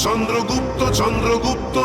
চন্দ্রগুপ্ত চন্দ্রগুপ্ত।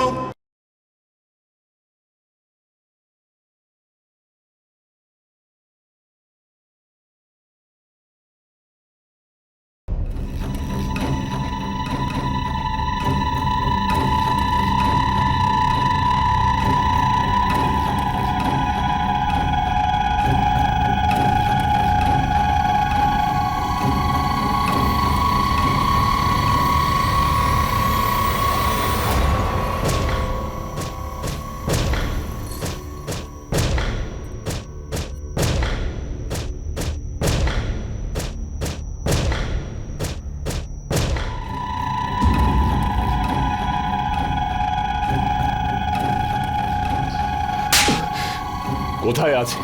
কোথায় আছে?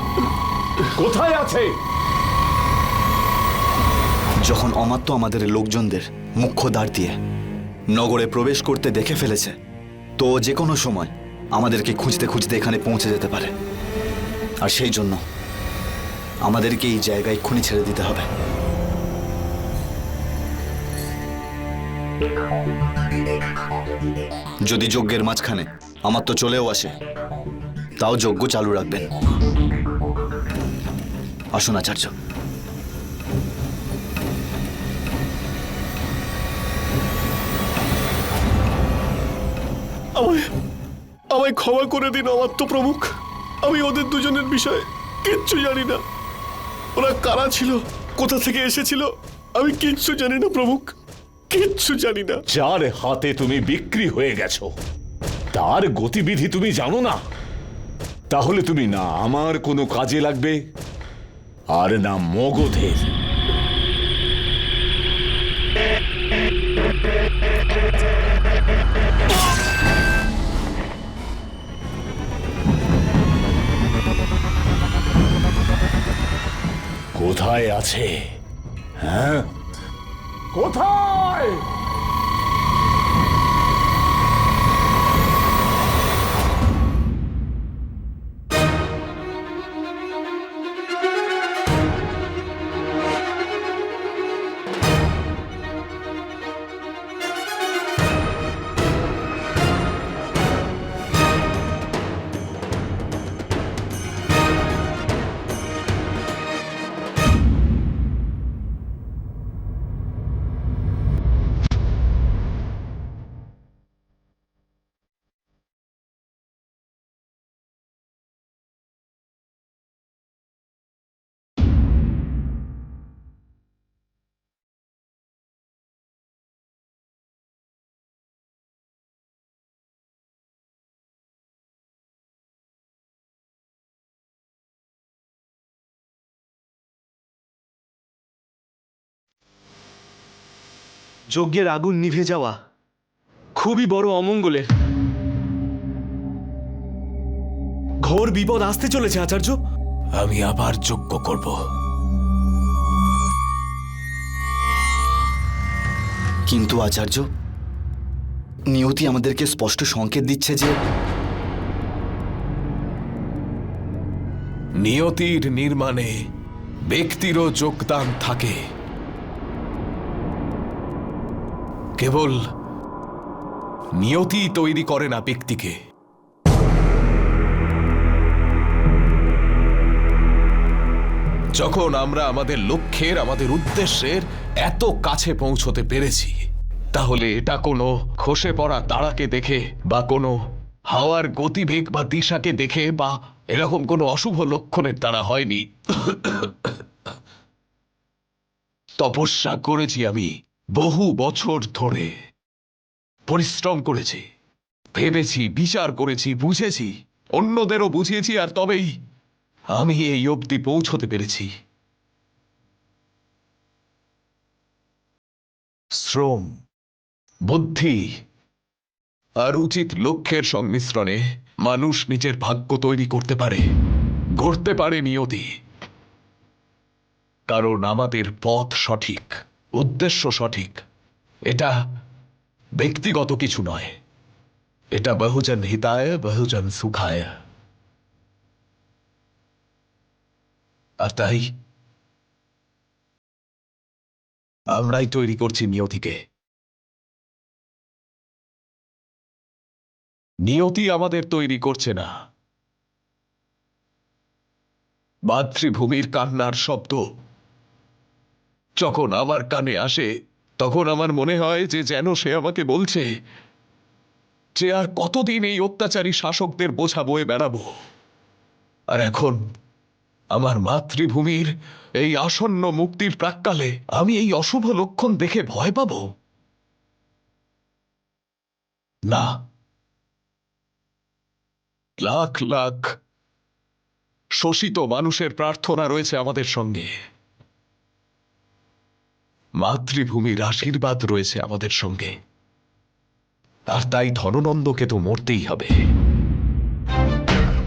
কোথায় আছে? যখন অমাত্য আমাদের লোকজনদের মুখ্য দ্বার দিয়ে নগরে প্রবেশ করতে দেখে ফেলেছে, তো যে কোনো সময় আমাদেরকে খুঁজতে খুঁজতে এখানে পৌঁছে যেতে পারে। আর সেই জন্য আমাদেরকে এই জায়গায় এক্ষুনি ছেড়ে দিতে হবে। যদি যজ্ঞের মাঝখানে আমাত্য চলেও আসে, তাও যজ্ঞ চালু রাখবেন। আসুন আচার্য। আমায় ক্ষমা করে দিন অমাত্য প্রমুখ। আমি ওদের দুজনের বিষয়ে কিচ্ছু জানি না। ওরা কারা ছিল, কোথা থেকে এসেছিল, আমি কিচ্ছু জানি না প্রমুখ, কিচ্ছু জানি না। যার হাতে তুমি বিক্রি হয়ে গেছো, তার গতিবিধি তুমি জানো না? তাহলে তুমি না আমার কোনো কাজে লাগবে, আর না মগধের। কোথায় আছে? হ্যাঁ, কোথায়? যজ্ঞের আগুন নিভে যাওয়া খুবই বড় অমঙ্গলের। ঘোর বিপদ আসতে চলেছে আচার্য। আমি আবার যজ্ঞ করব। কিন্তু আচার্য, নিয়তি আমাদেরকে স্পষ্ট সংকেত দিচ্ছে যে নিয়তির নির্মাণে ব্যক্তিরও যোগদান থাকে। কেবল নিয়তি তৈরি করে না ব্যক্তিকে। যখন আমরা আমাদের লক্ষ্যের, আমাদের উদ্দেশ্যের এত কাছে পৌঁছতে পেরেছি, তাহলে এটা কোনো খসে পড়া তারাকে দেখে বা কোনো হাওয়ার গতিবেগ বা দিশাকে দেখে বা এরকম কোনো অশুভ লক্ষণের দ্বারা হয়নি। তপস্যা করেছি আমি বহু বছর ধরে, পরিশ্রম করেছি, ভেবেছি, বিচার করেছি, বুঝেছি, অন্যদেরও বুঝিয়েছি, আর তবেই আমি এই অবধি পৌঁছতে পেরেছি। শ্রম, বুদ্ধি আর উচিত লক্ষ্যের সংমিশ্রণে মানুষ নিজের ভাগ্য তৈরি করতে পারে, গড়তে পারে নিয়তি। কারণ আমাদের পথ সঠিক, উদ্দেশ্য সঠিক। এটা ব্যক্তিগত কিছু নয়, এটা বহুজন হিতায় বহুজন সুখায়। আর তাই আমরাই তৈরি করছি নিয়তিকে। নিয়তি আমাদের তৈরি করছে না। মাতৃভূমির কান্নার শব্দ যখন আমার কানে আসে, তখন আমার মনে হয় যে যেন সে আমাকে বলছে যে আর কতদিন এই অত্যাচারী শাসকদের বোঝা বয়ে বেড়াবো। আর এখন আমার মাতৃভূমির এই আসন্ন মুক্তির প্রাক্কালে আমি এই অশুভ লক্ষণ দেখে ভয় পাব? না। লাখ লাখ শোষিত মানুষের প্রার্থনা রয়েছে আমাদের সঙ্গে, মাতৃভূমির আশীর্বাদ রয়েছে আমাদের সঙ্গে। আর তাই ধননন্দকে তো মরতেই হবে,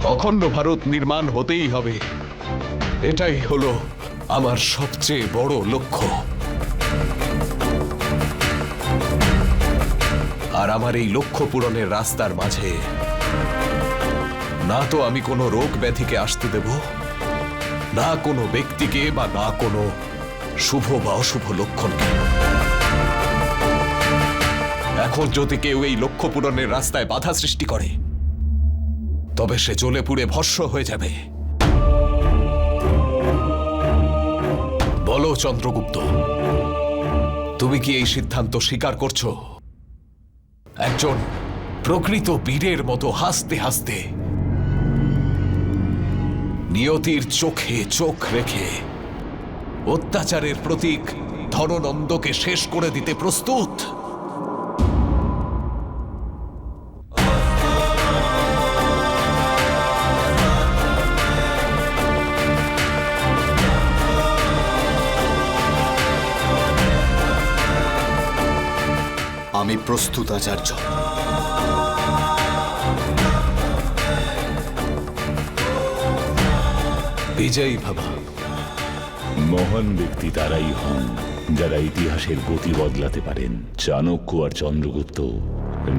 অখণ্ড ভারত নির্মাণ হতেই হবে। এটাই হলো আমার সবচেয়ে বড় লক্ষ্য। আর আমার এই লক্ষ্য পূরণের রাস্তার মাঝে না তো আমি কোনো রোগ ব্যাধিকে আসতে দেব, না কোনো ব্যক্তিকে, বা না কোনো শুভ বা অশুভ লক্ষণকে। এখন যদি কেউ এই লক্ষ্য পূরণের রাস্তায় বাধা সৃষ্টি করে, তবে সে জ্বলে পুড়ে ভস্ম হয়ে যাবে। বলো চন্দ্রগুপ্ত, তুমি কি এই সিদ্ধান্ত স্বীকার করছো? একজন প্রকৃত বীরের মতো হাসতে হাসতে নিয়তির চোখে চোখ রেখে অত্যাচারের প্রতীক ধননন্দকে শেষ করে দিতে প্রস্তুত? আমি প্রস্তুত আচার্য। বিজয়ী ভাবা। মহান ব্যক্তি তারাই হন যারা ইতিহাসের গতি বদলাতে পারেন। চাণক্য আর চন্দ্রগুপ্ত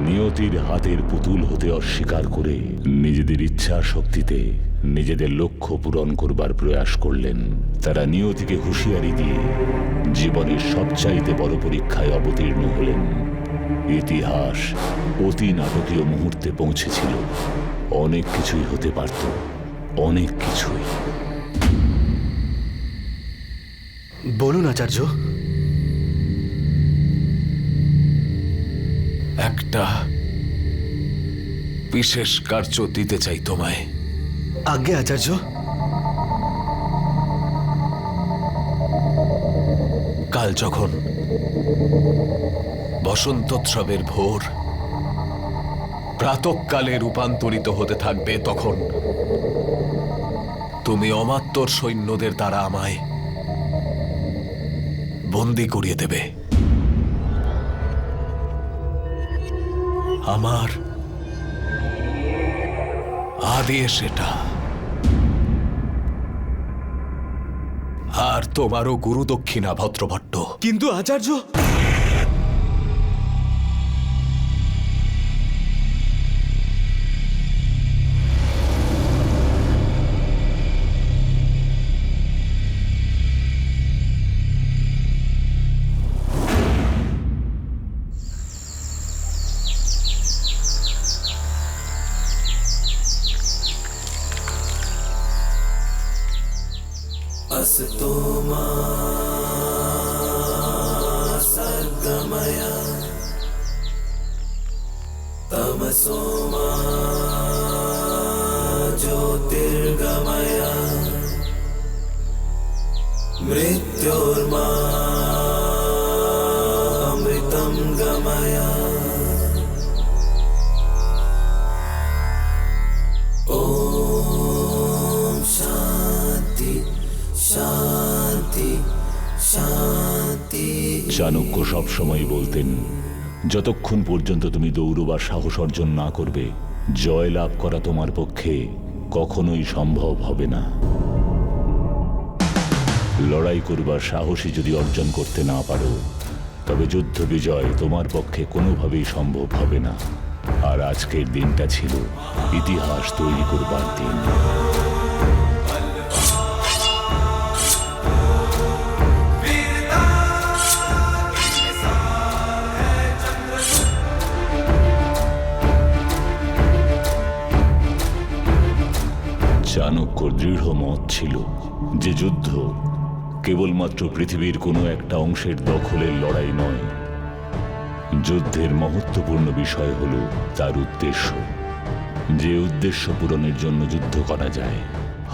নিয়তির হাতের পুতুল হতে অস্বীকার করে নিজেদের ইচ্ছা শক্তিতে নিজেদের লক্ষ্য পূরণ করবার প্রয়াস করলেন। তারা নিয়তিকে হুঁশিয়ারি দিয়ে জীবনের সবচাইতে বড় পরীক্ষায় অবতীর্ণ হলেন। ইতিহাস অতি নাটকীয় মুহূর্তে পৌঁছেছিল। অনেক কিছুই হতে পারত, অনেক কিছুই। বলুন আচার্য। একটা বিশেষ কার্য দিতে চাই তোমায়। আজ্ঞে আচার্য। কাল যখন বসন্তোৎসবের ভোর প্রাতঃকালে রূপান্তরিত হতে থাকবে, তখন তুমি অমাত্যর সৈন্যদের দ্বারা আমায় বন্দী করিয়ে দেবে। আমার আদেশ এটা। আর তোমারও গুরুদক্ষিণা ভদ্রভট্ট। কিন্তু আচার্য, চাণক্য সবসময় বলতেন, যতক্ষণ পর্যন্ত তুমি দৌড়বার সাহস অর্জন না করবে, জয় লাভ করা তোমার পক্ষে কখনোই সম্ভব হবে না। লড়াই করবার সাহসই যদি অর্জন করতে না পারো, তবে যুদ্ধ বিজয় তোমার পক্ষে কোনোভাবেই সম্ভব হবে না। আর আজকের দিনটা ছিল ইতিহাস তৈরি করবার দিন। যে যুদ্ধ কেবলমাত্র পৃথিবীর কোনো একটা অংশের দখলের লড়াই নয়, যুদ্ধের মহত্বপূর্ণ বিষয় হল তার উদ্দেশ্য। যে উদ্দেশ্য পূরণের জন্য যুদ্ধ করা যায়,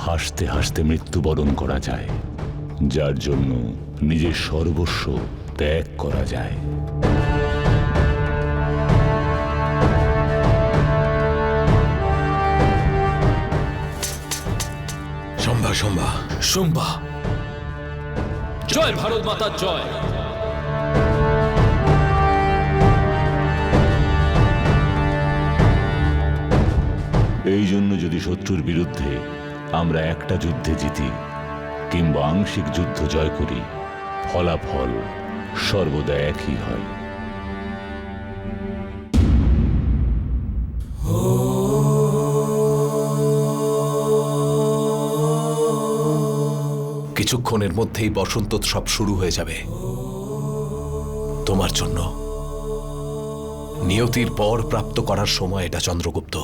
হাসতে হাসতে মৃত্যুবরণ করা যায়, যার জন্য নিজের সর্বস্ব ত্যাগ করা যায়। শম্ভা শম্ভা শম্ভা, জয় ভারত মাতার জয়। এই জন্য যদি শত্রুর বিরুদ্ধে আমরা একটা যুদ্ধে জিতি কিংবা আংশিক যুদ্ধ জয় করি, ফলাফল সর্বদা একই হয়। কিছুক্ষণের মধ্যেই বসন্তোৎসব শুরু হয়ে যাবে তোমার জন্য। নিয়তির বর প্রাপ্ত করার সময় এটা চন্দ্রগুপ্ত।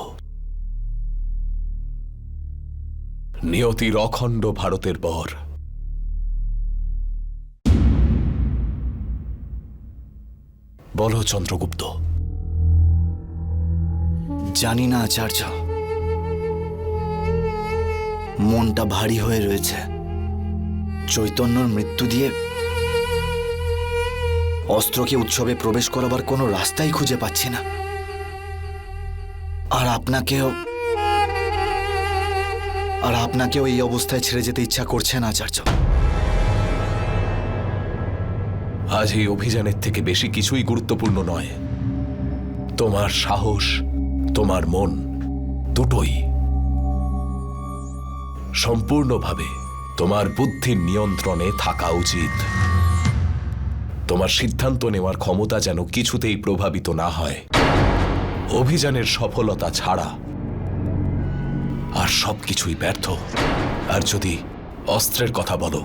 নিয়তির অখণ্ড ভারতের বর। বলো চন্দ্রগুপ্ত। জানি না আচার্য, মনটা ভারী হয়ে রয়েছে। চৈতন্যর মৃত্যু দিয়ে অস্ত্রকে উৎসবে প্রবেশ করাবার কোনো রাস্তাই খুঁজে পাচ্ছি না। আর আপনাকেও এই অবস্থায় ছেড়ে যেতে ইচ্ছা করছে না আচার্য। আজ এই অভিযানের থেকে বেশি কিছুই গুরুত্বপূর্ণ নয়। তোমার সাহস, তোমার মন দুটোই সম্পূর্ণভাবে তোমার বুদ্ধির নিয়ন্ত্রণে থাকা উচিত। তোমার সিদ্ধান্ত নেওয়ার ক্ষমতা যেন কিছুতেই প্রভাবিত না হয়। অভিযানের সফলতা ছাড়া আর সবকিছুই ব্যর্থ। আর যদি অস্ত্রের কথা বলো,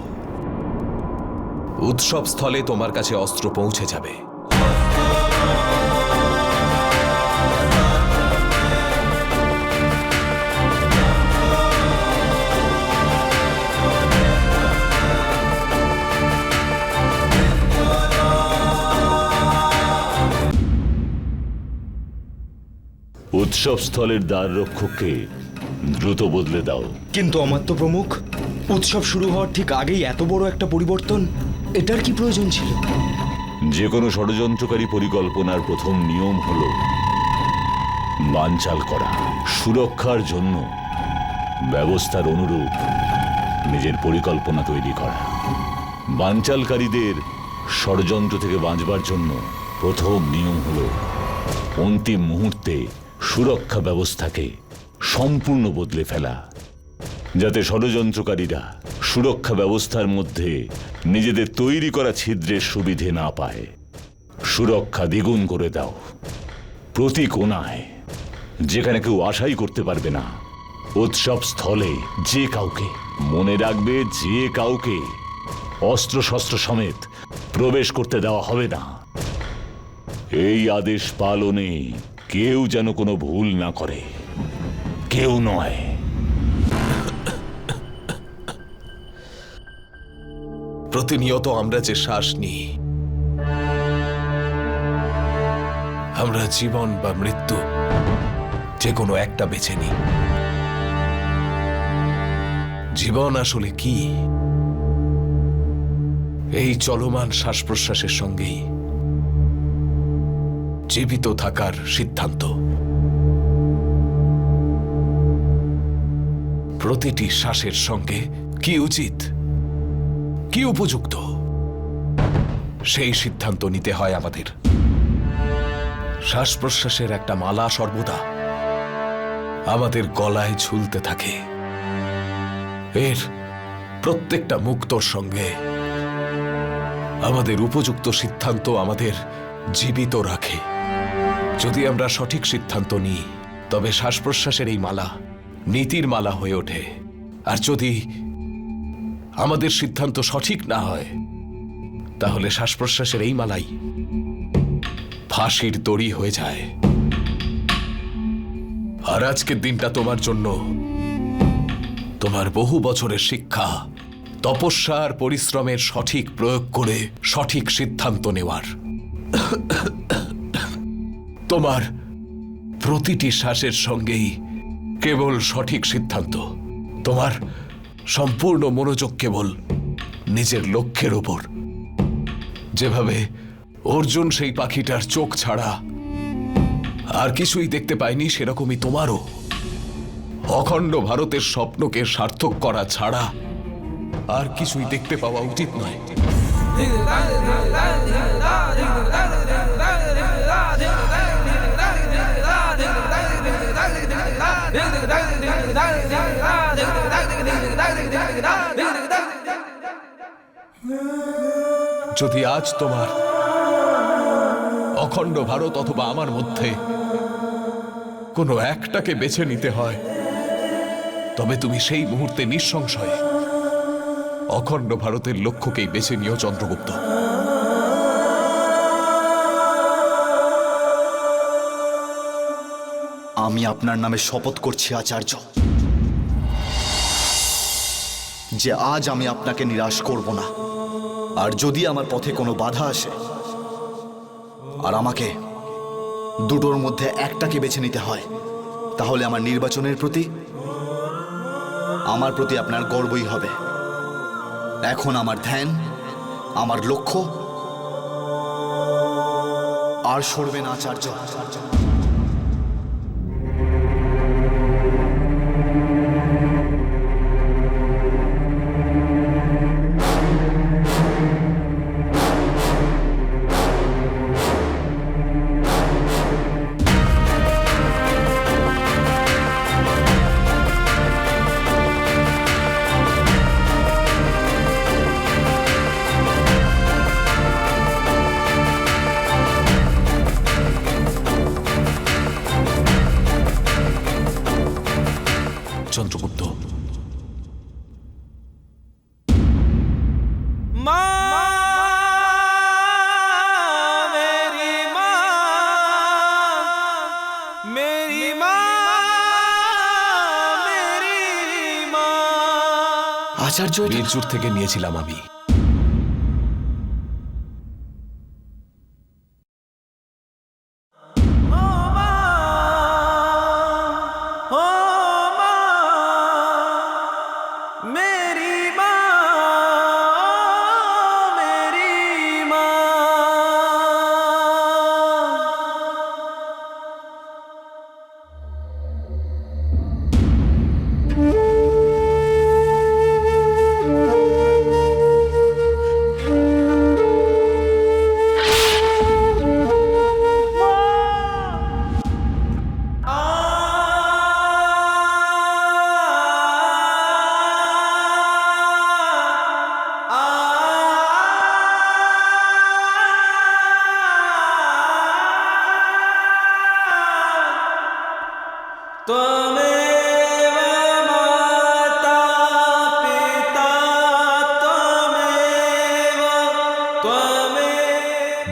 উৎসব স্থলে তোমার কাছে অস্ত্র পৌঁছে যাবে। উৎসবস্থলের দ্বার রক্ষককে দ্রুত বদলে দাও। কিন্তু অমাত্য প্রমুখ, উৎসব শুরু হওয়ার ঠিক আগেই এত বড় একটা পরিবর্তন, এটার কি প্রয়োজন ছিল? যে কোনো ষড়যন্ত্রকারী পরিকল্পনার প্রথম নিয়ম হল বানচাল করা। সুরক্ষার জন্য ব্যবস্থার অনুরূপ নিজের পরিকল্পনা তৈরি করা। বানচালকারীদের ষড়যন্ত্র থেকে বাঁচবার জন্য প্রথম নিয়ম হল অন্তিম মুহূর্তে সুরক্ষা ব্যবস্থাকে সম্পূর্ণ বদলে ফেলা, যাতে ষড়যন্ত্রকারীরা সুরক্ষা ব্যবস্থার মধ্যে নিজেদের তৈরি করা ছিদ্রের সুবিধে না পায়। সুরক্ষা দ্বিগুণ করে দাও, প্রতি কোণায়, যেখানে কেউ আশাই করতে পারবে না। উৎসব স্থলে যে কাউকে, মনে রাখবে, যে কাউকে অস্ত্রশস্ত্র সমেত প্রবেশ করতে দেওয়া হবে না। এই আদেশ পালনে কেউ যেন কোনো ভুল না করে, কেউ নয়। প্রতিনিয়ত আমরা যে শ্বাস নিই, আমরা জীবন বা মৃত্যু যে কোনো একটা বেছে নিই। জীবন আসলে কি? এই চলমান শ্বাস প্রশ্বাসের সঙ্গেই জীবিত থাকার সিদ্ধান্ত। প্রতিটি শ্বাসের সঙ্গে কি উচিত, কি উপযুক্ত, সেই সিদ্ধান্ত নিতে হয় আমাদের। শ্বাস প্রশ্বাসের একটা মালা সর্বদা আমাদের গলায় ঝুলতে থাকে। এর প্রত্যেকটা মুক্তর সঙ্গে আমাদের উপযুক্ত সিদ্ধান্ত আমাদের জীবিত রাখে। যদি আমরা সঠিক সিদ্ধান্ত নিই, তবে শ্বাস প্রশ্বাসের এই মালা নীতির মালা হয়ে ওঠে। আর যদি আমাদের সিদ্ধান্ত সঠিক না হয়, তাহলে শ্বাস প্রশ্বাসের এই মালাই ফাঁসির দড়ি হয়ে যায়। আর আজকের দিনটা তোমার জন্য তোমার বহু বছরের শিক্ষা, তপস্যা আর পরিশ্রমের সঠিক প্রয়োগ করে সঠিক সিদ্ধান্ত নেওয়ার। তোমার প্রতিটি শ্বাসের সঙ্গেই কেবল সঠিক সিদ্ধান্ত। তোমার সম্পূর্ণ মনোযোগ কেবল নিজের লক্ষ্যের ওপর। যেভাবে অর্জুন সেই পাখিটার চোখ ছাড়া আর কিছুই দেখতে পায়নি, সেরকমই তোমারও অখণ্ড ভারতের স্বপ্নকে সার্থক করা ছাড়া আর কিছুই দেখতে পাওয়া উচিত নয়। যদি আজ তোমার অখণ্ড ভারত অথবা আমার মধ্যে কোনো একটাকে বেছে নিতে হয়, তবে তুমি সেই মুহূর্তে নিঃসংশয়ে অখণ্ড ভারতের লক্ষ্যকেই বেছে নিও চন্দ্রগুপ্ত। আমি আপনার নামে শপথ করছি আচার্য, যে আজ আমি আপনাকে নিরাশ করব না। আর যদি আমার পথে কোনো বাধা আসে আর আমাকে দুটোর মধ্যে একটাকে বেছে নিতে হয়, তাহলে আমার নির্বাচনের প্রতি আপনার গর্বই হবে। এখন আমার ধ্যান, আমার লক্ষ্য আর সরবে না আচার্য। চন্দ্রগুপ্ত, আচার্য, বীরজুর থেকে নিয়েছিলাম আমি।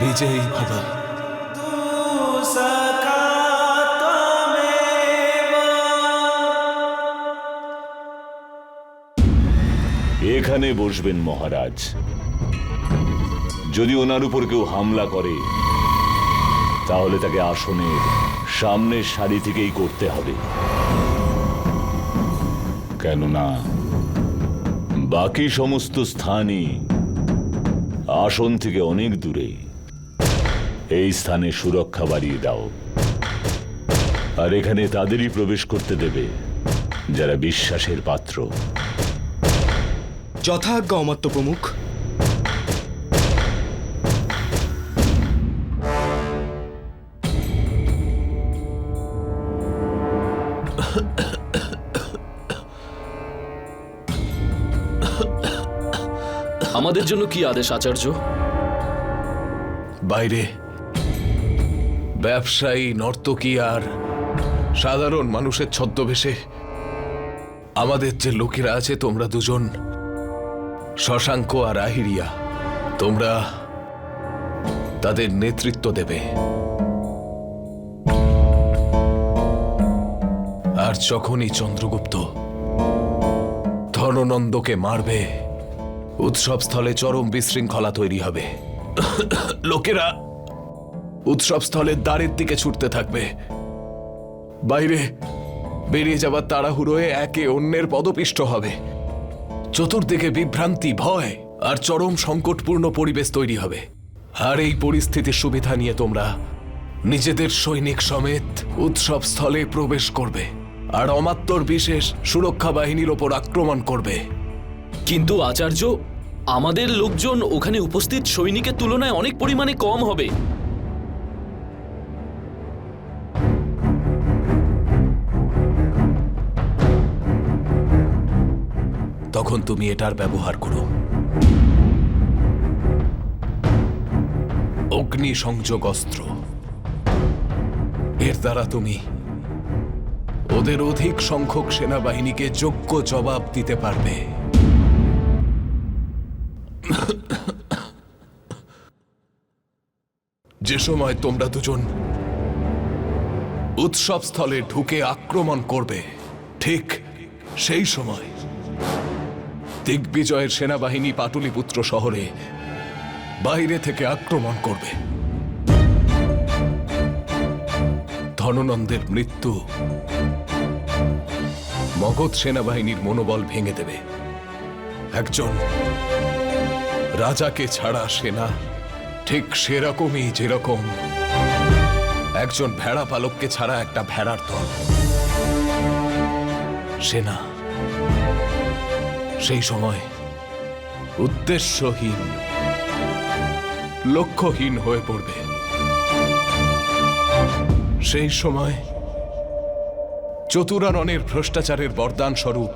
বিজয়ী ভব। এখানে বসবেন মহারাজ। যদি ওনার উপর কেউ হামলা করে, তাহলে তাকে আসনের সামনের সারি থেকেই করতে হবে, কেননা বাকি সমস্ত স্থানই আসন থেকে অনেক দূরে। এই স্থানে সুরক্ষা বাড়িয়ে দাও, আর এখানে তাদেরই প্রবেশ করতে দেবে যারা বিশ্বাসের পাত্র। যথাজ্ঞা অমাত্য প্রমুখ। আমাদের জন্য কি আদেশ আচার্য? বাইরে ব্যবসায়ী, নর্তকী আর সাধারণ মানুষের ছদ্মবেশে আমাদের যে লোকেরা আছে, তোমরা দুজন, শশাঙ্ক আর আহিরিয়া, তোমরা তাদের নেতৃত্ব দেবে। আর যখনই চন্দ্রগুপ্ত ধননন্দকে মারবে, উৎসবস্থলে চরম বিশৃঙ্খলা তৈরি হবে। লোকেরা উৎসবস্থলের দ্বারের দিকে ছুটতে থাকবে, বাইরে বেরিয়ে যাবার তাড়াহুড়োয় একে অন্যের পদপিষ্ট হবে। চতুর্দিকে বিভ্রান্তি, ভয় আর চরম সংকটপূর্ণ পরিবেশ তৈরি হবে। আর এই পরিস্থিতির সুবিধা নিয়ে তোমরা নিজেদের সৈনিক সমেত উৎসবস্থলে প্রবেশ করবে আর অমাত্যর বিশেষ সুরক্ষা বাহিনীর ওপর আক্রমণ করবে। কিন্তু আচার্য, আমাদের লোকজন ওখানে উপস্থিত সৈনিকের তুলনায় অনেক পরিমাণে কম হবে। তখন তুমি এটার ব্যবহার করো। অগ্নি সংযোগ অস্ত্র, এর দ্বারা তুমি ওদের অধিক সংখ্যক সেনাবাহিনীকে যোগ্য জবাব দিতে পারবে। যে সময় তোমরা দুজন উৎসবস্থলে ঢুকে আক্রমণ করবে, ঠিক সেই সময় দিগ্বিজয়ের সেনাবাহিনী পাটলিপুত্র শহরে বাইরে থেকে আক্রমণ করবে। ধননন্দের মৃত্যু মগধ সেনাবাহিনীর মনোবল ভেঙে দেবে। একজন রাজাকে ছাড়া সেনা ঠিক সেরকমই যেরকম একজন ভেড়া পালককে ছাড়া একটা ভেড়ার দল। সেনা সেই সময় উদ্দেশ্যহীন, লক্ষ্যহীন হয়ে পড়বে। সেই সময় চতুরাননের ভ্রষ্টাচারের বরদান স্বরূপ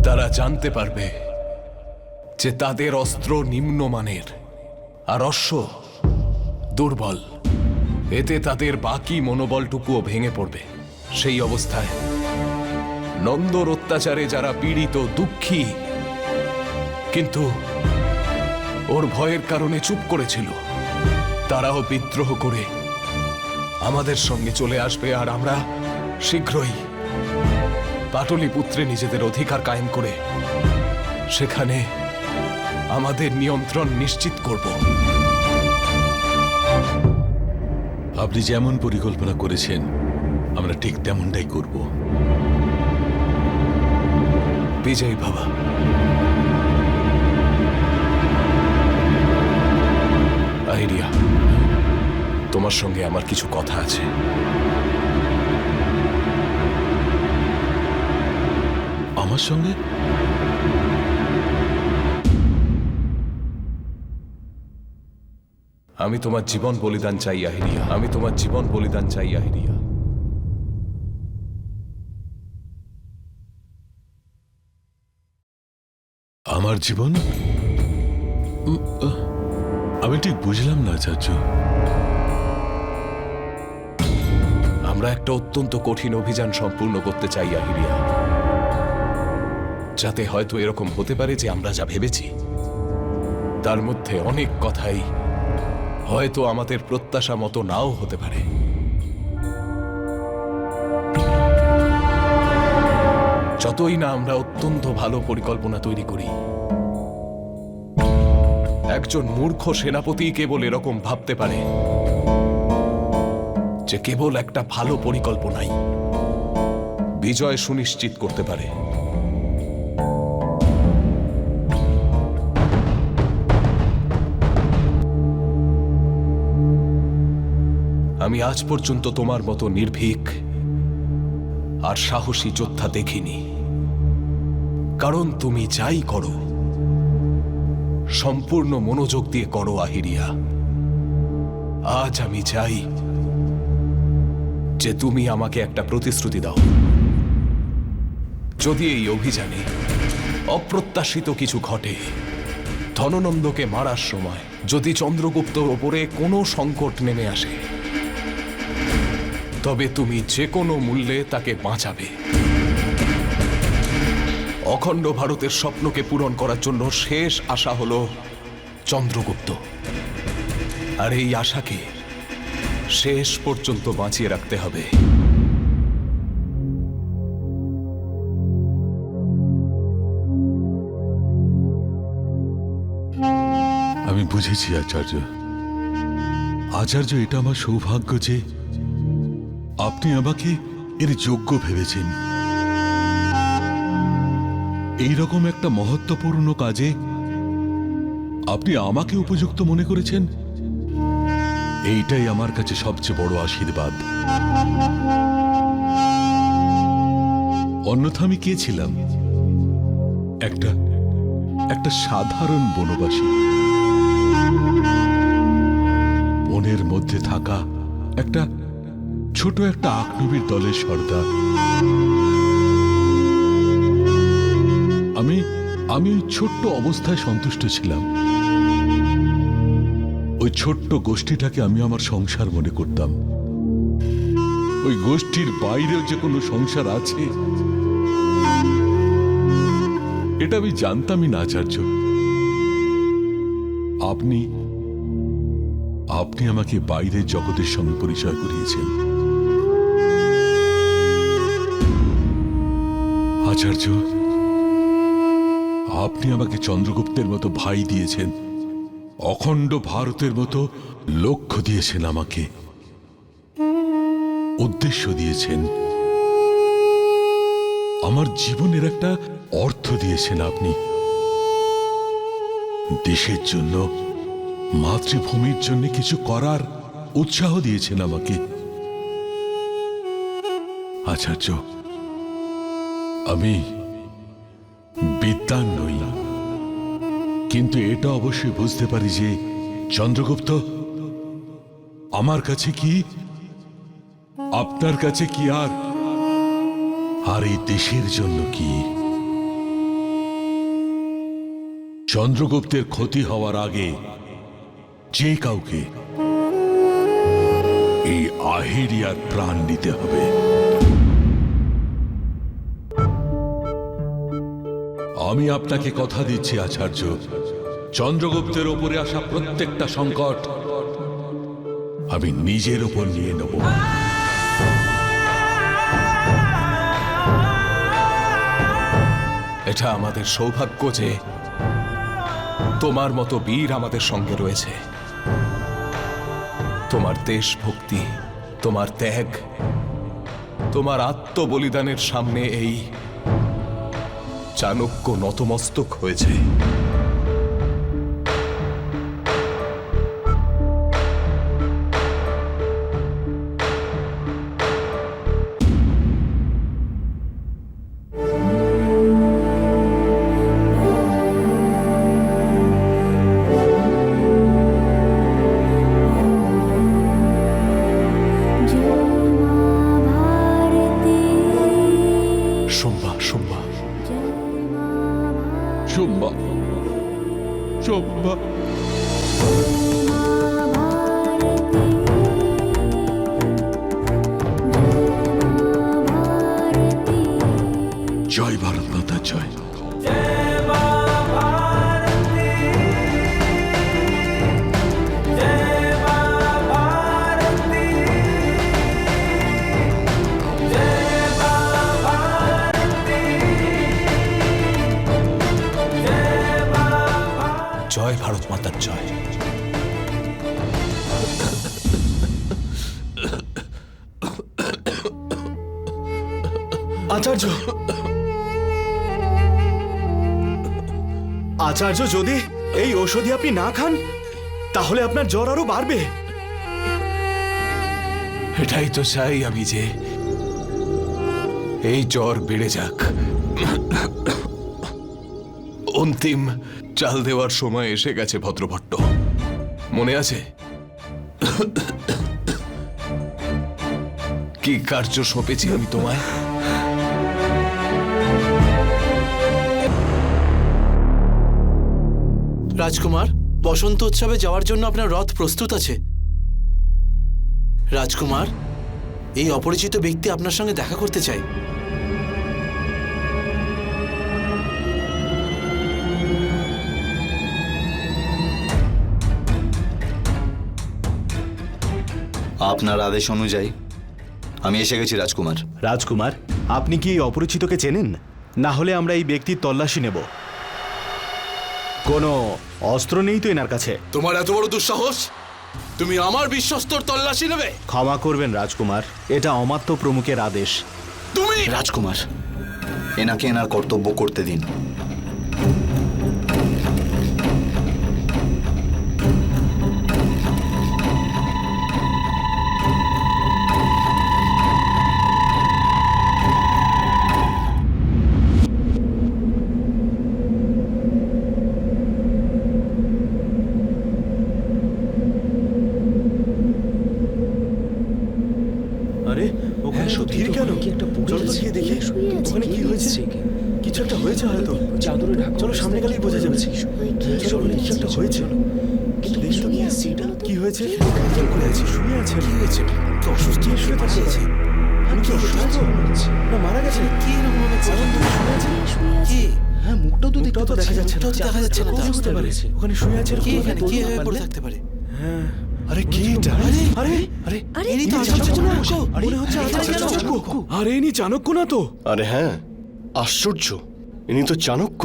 তারা জানতে পারবে যে তাদের অস্ত্র নিম্নমানের আর অশ্ব দুর্বল। এতে তাদের বাকি মনোবলটুকুও ভেঙে পড়বে। সেই অবস্থায় নন্দর অত্যাচারে যারা পীড়িত, দুঃখী, কিন্তু ওর ভয়ের কারণে চুপ করেছিল, তারাও বিদ্রোহ করে আমাদের সঙ্গে চলে আসবে। আর আমরা শীঘ্রই পাটলিপুত্রে নিজেদের অধিকার কায়েম করে সেখানে আমাদের নিয়ন্ত্রণ নিশ্চিত করব। আপনি যেমন পরিকল্পনা করেছেন আমরা ঠিক তেমনটাই করব। বিজয় বাবা, আহিরিয়া, তোমার সঙ্গে আমার কিছু কথা আছে। আমার সঙ্গে? আমি তোমার জীবন বলিদান চাই আহিরিয়া, আমি তোমার জীবন বলিদান চাই আহিরিয়া। আমার জীবন? আমি ঠিক বুঝলাম না আচার্য। আমরা একটা অত্যন্ত কঠিন অভিযান সম্পূর্ণ করতে চাই আহিরিয়া, যাতে হয়তো এরকম হতে পারে যে আমরা যা ভেবেছি তার মধ্যে অনেক কথাই হয়তো আমাদের প্রত্যাশা মতো নাও হতে পারে। যতই না আমরা অত্যন্ত ভালো পরিকল্পনা তৈরি করি, একজন মূর্খ সেনাপতি কেবল এরকম ভাবতে পারে যে কেবল একটা ভালো পরিকল্পনাই বিজয় সুনিশ্চিত করতে পারে। আমি আজ পর্যন্ত তোমার মতো নির্ভীক আর সাহসী যোদ্ধা দেখিনি, কারণ তুমি যাই করো সম্পূর্ণ মনোযোগ দিয়ে করো আহিরিয়া। আজ আমি চাই যে তুমি আমাকে একটা প্রতিশ্রুতি দাও। যদি এই অভিযানে অপ্রত্যাশিত কিছু ঘটে, ধননন্দকে মারার সময় যদি চন্দ্রগুপ্তর ওপরে কোনো সংকট নেমে আসে, তবে তুমি যে কোনো মূল্যে তাকে বাঁচাবে। অখণ্ড ভারতের স্বপ্নকে পূরণ করার জন্য শেষ আশা হলো চন্দ্রগুপ্ত, আর এই আশাকে শেষ পর্যন্ত বাঁচিয়ে রাখতে হবে। আমি বুঝেছি আচার্য। আচার্য, এটা আমার সৌভাগ্য যে আপনি আমাকে এর যোগ্য ভেবেছেন। এইরকম একটা মহত্বপূর্ণ কাজে আপনি আমাকে উপযুক্ত মনে করেছেন, এইটাই আমার কাছে সবচেয়ে বড় আশীর্বাদ। অন্যথা আমি কে ছিলাম? একটা সাধারণ বনবাসী, বনের মধ্যে থাকা ছোট একটা আকনবীর দলের সর্দার। আমি ওই ছোট্ট অবস্থায় সন্তুষ্ট ছিলাম। ওই ছোট্ট গোষ্ঠীটাকে আমি আমার সংসার মনে করতাম। ওই গোষ্ঠীর বাইরেও যে কোনো সংসার আছে এটা আমি জানতামই না আচার্য। আপনি আমাকে বাইরের জগতের সঙ্গে পরিচয় করিয়েছেন। আচার্য, আপনি আমাকে চন্দ্রগুপ্তের মতো ভাই দিয়েছেন, অখণ্ড ভারতের মতো লক্ষ্য দিয়েছেন, আমাকে উদ্দেশ্য দিয়েছেন, আমার জীবনের একটা অর্থ দিয়েছেন। আপনি দেশের জন্য, মাতৃভূমির জন্য কিছু করার উৎসাহ দিয়েছেন আমাকে। আচার্য, আমি বিদ্বান নই, কিন্তু এটা অবশ্যই বুঝতে পারি যে চন্দ্রগুপ্ত আমার কাছে কি, আপনার কাছে কি, আর এই দেশের জন্য কি। চন্দ্রগুপ্তের ক্ষতি হওয়ার আগে যে কাউকে এই আহেরিয়ার প্রাণ নিতে হবে। আমি আপনাকে কথা দিচ্ছি আচার্য, চন্দ্রগুপ্তের ওপরে আসা প্রত্যেকটা সংকট আমি নিজের ওপর নিয়ে নেব। এটা আমাদের সৌভাগ্য যে তোমার মতো বীর আমাদের সঙ্গে রয়েছে। তোমার দেশভক্তি, তোমার ত্যাগ, তোমার আত্মবলিদানের সামনে এই চাণক্য নতমস্তক হয়েছে। জয় ভারত মাতা জয়। জয় ভারত মাতার জয়। আচার্য, আচার্য, যদি এই ঔষধি আপনি না খান তাহলে আপনার জ্বর আরো বাড়বে। এটাই তো চাই আমি, যে এই জ্বর বেড়ে যাক। অন্তিম চাল দেওয়ার সময় এসে গেছে ভদ্রভট্ট, মনে আছে? কি কার্য সঁপেছি আমি তোমায়। রাজকুমার, বসন্ত উৎসবে যাওয়ার জন্য আপনার রথ প্রস্তুত আছে। রাজকুমার, এই অপরিচিত ব্যক্তি আপনার সঙ্গে দেখা করতে চাই। আপনার আদেশ অনুযায়ী আমি এসে গেছি রাজকুমার। রাজকুমার, আপনি কি এই অপরিচিতকে চেনেন? না হলে আমরা এই ব্যক্তির তল্লাশি নেব। কোনো অস্ত্র নেই তো এনার কাছে? তোমার এত বড় দুঃসাহস, তুমি আমার বিশ্বস্তর তল্লাশি নেবে? ক্ষমা করবেন রাজকুমার, এটা অমাত্য প্রমুখের আদেশ। তুমি রাজকুমার, এনাকে এনার কর্তব্য করতে দিন। আরে ওখানে সত্যি কেন? চলো তো গিয়ে দেখি ওখানে কি হয়েছে। কিছু একটা হয়েছে হয়তো। চাদরে ঢাকা, চলো সামনে গেলেই বোঝা যাবে। চলো, কিছু একটা হয়েছে। কিন্তু দেখি তো কি হয়েছে। করে আছে, শুয়ে আছে। কি হয়েছে? অসুস্থ শুয়ে আছে। আমি কি অসুস্থ না মারা গেছে? কি এরকম কি? হ্যাঁ, মুখটাও তো দেখা যাচ্ছে না। দেখা যাচ্ছে না। বুঝতে পারে ওখানে শুয়ে আছে। কি এখানে কি হয়ে পড়ে থাকতে পারে? হ্যাঁ। আরে কি এটা? আরে আরে ইনি তো চাণক্য না? আরে, মনে হচ্ছে চাণক্য। আরে ইনি চাণক্য না তো? আরে হ্যাঁ, আশ্চর্য, ইনি তো চাণক্য,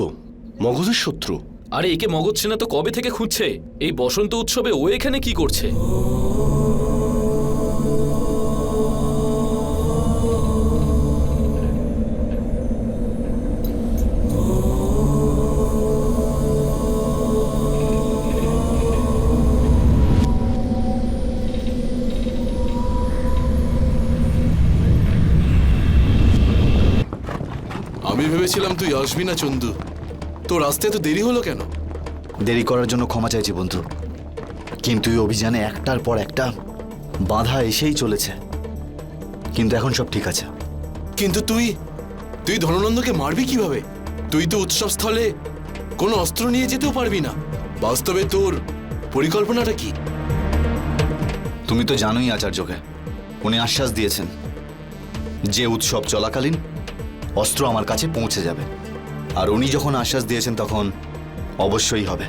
মগধের শত্রু। আরে একে মগধ সেনা তো কবে থেকে খুঁজছে। এই বসন্ত উৎসবে ও এখানে কি করছে? আমি ভেবেছিলাম তুই আসবি না চন্দু। তোর আসতে তো দেরি হলো কেন? দেরি করার জন্য ক্ষমা চাইছি বন্ধু, কিন্তু এই অভিযানে একটার পর একটা বাধা এসেই চলেছে। কিন্তু এখন সব ঠিক আছে। কিন্তু তুই ধননন্দকে মারবি কিভাবে? তুই তো উৎসব স্থলে কোনো অস্ত্র নিয়ে যেতেও পারবি না। বাস্তবে তোর পরিকল্পনাটা কি? তুমি তো জানোই আচার্যকে, উনি আশ্বাস দিয়েছেন যে উৎসব চলাকালীন অস্ত্র আমার কাছে পৌঁছে যাবে। আর উনি যখন আশ্বাস দিয়েছেন তখন অবশ্যই হবে।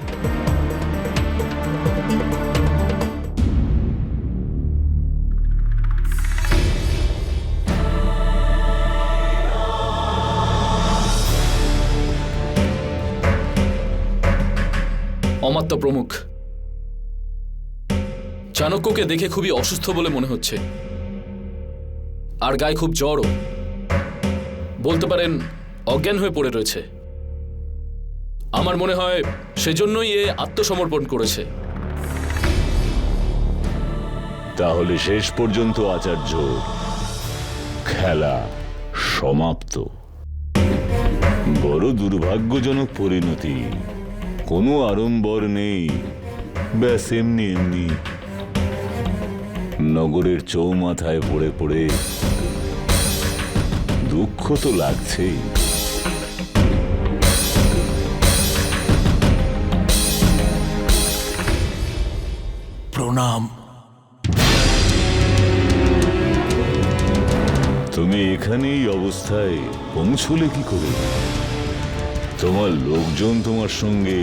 অমাত্য প্রমুখ, চাণক্যকে দেখে খুবই অসুস্থ বলে মনে হচ্ছে, আর গায়ে খুব জ্বরও। বলতে পারেন অজ্ঞান হয়ে পড়ে রয়েছে। আমার মনে হয় সেজন্যই এ আত্মসমর্পণ করেছে। তাহলে শেষ পর্যন্ত আচার্য খেলা সমাপ্ত। বড় দুর্ভাগ্যজনক পরিণতি। কোনো আড়ম্বর নেই, ব্যাস এমনি এমনি নগরের চৌমাথায় পড়ে পড়ে দুঃখ তো লাগছেই। প্রণাম। তুমি এখানে এই অবস্থায় পৌঁছলে কি করে? তোমার লোকজন তোমার সঙ্গে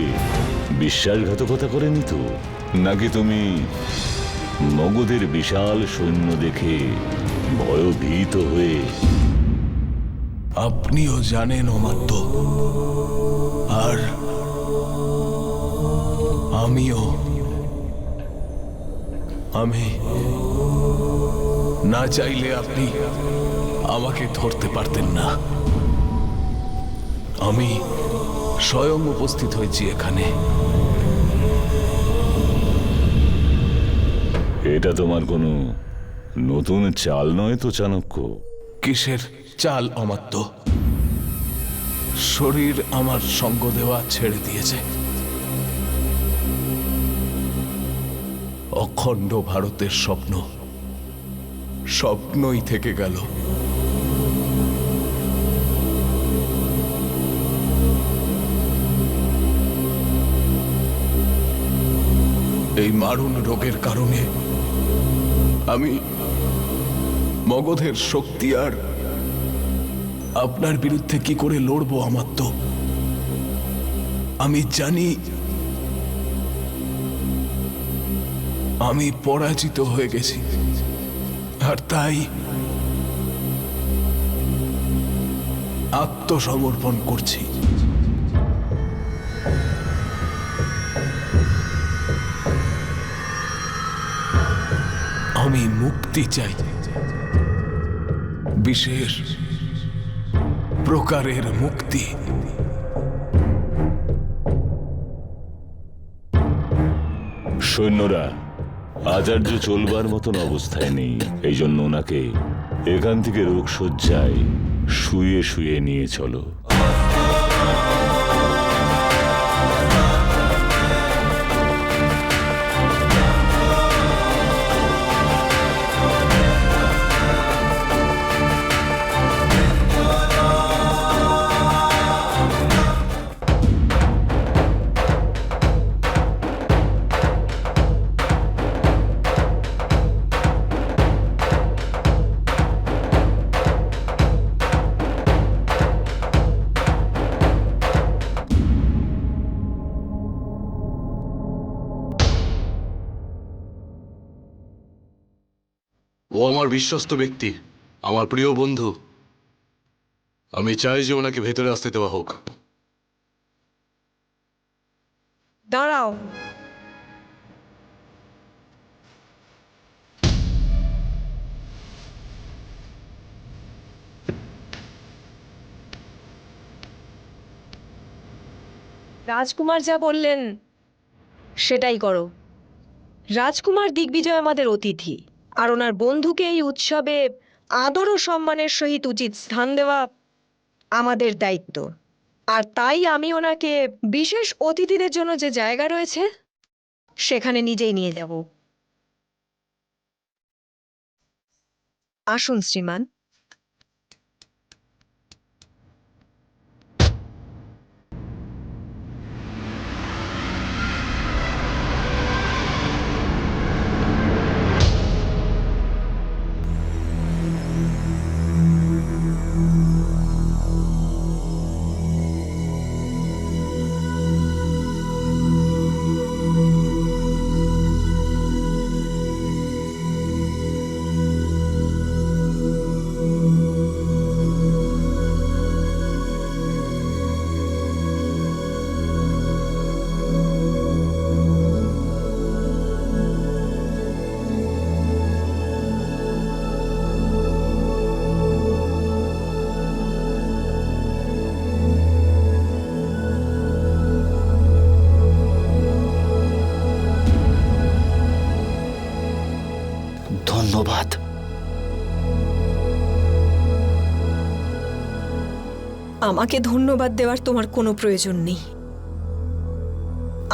বিশ্বাসঘাতকতা করেনি তো? নাকি তুমি মগধের বিশাল সৈন্য দেখে ভয়ভীত হয়ে? আপনিও জানেন অমাত্য, আর আমিও। আমি না চাইলে আপনি আমাকে ধরতে পারতেন না। আমি স্বয়ং উপস্থিত হয়েছি এখানে। এটা তোমার কোনো নতুন চাল নয় তো চাণক্য? কিসের চাল অমাত্য? শরীর আমার সঙ্গ দেওয়া ছেড়ে দিয়েছে। অখণ্ড ভারতের স্বপ্ন স্বপ্নই থেকে গেল। এই মারণ রোগের কারণে আমি মগধের শক্তি আর আপনার বিরুদ্ধে কি করে লড়বো অমাত্য? আমি জানি আমি পরাজিত হয়ে গেছি, আর তাই আত্মসমর্পণ করছি। আমি মুক্তি চাই, বিশেষ প্রকারের মুক্তি। সৈন্যরা আচার্য চলবার মতন অবস্থায় নেই, এই জন্য ওনাকে এখান থেকে রোগ শয্যায় শুয়ে শুয়ে নিয়ে চলো। ও আমার বিশ্বস্ত ব্যক্তি, আমার প্রিয় বন্ধু। আমি চাই যে ওনাকে ভেতরে আসতে দেওয়া হোক। দাঁড়াও, রাজকুমার যা বললেন সেটাই করো। রাজকুমার দিগ্বিজয় আমাদের অতিথি, আর ওনার বন্ধুকে এই উৎসবে আদর ও সম্মানের সহিত উচিত স্থান দেওয়া আমাদের দায়িত্ব। আর তাই আমি ওনাকে বিশেষ অতিথিদের জন্য যে জায়গা রয়েছে সেখানে নিজেই নিয়ে যাব। আসুন শ্রীমান। ধন্যবাদ। আমাকে ধন্যবাদ দেওয়ার তোমার কোনো প্রয়োজন নেই।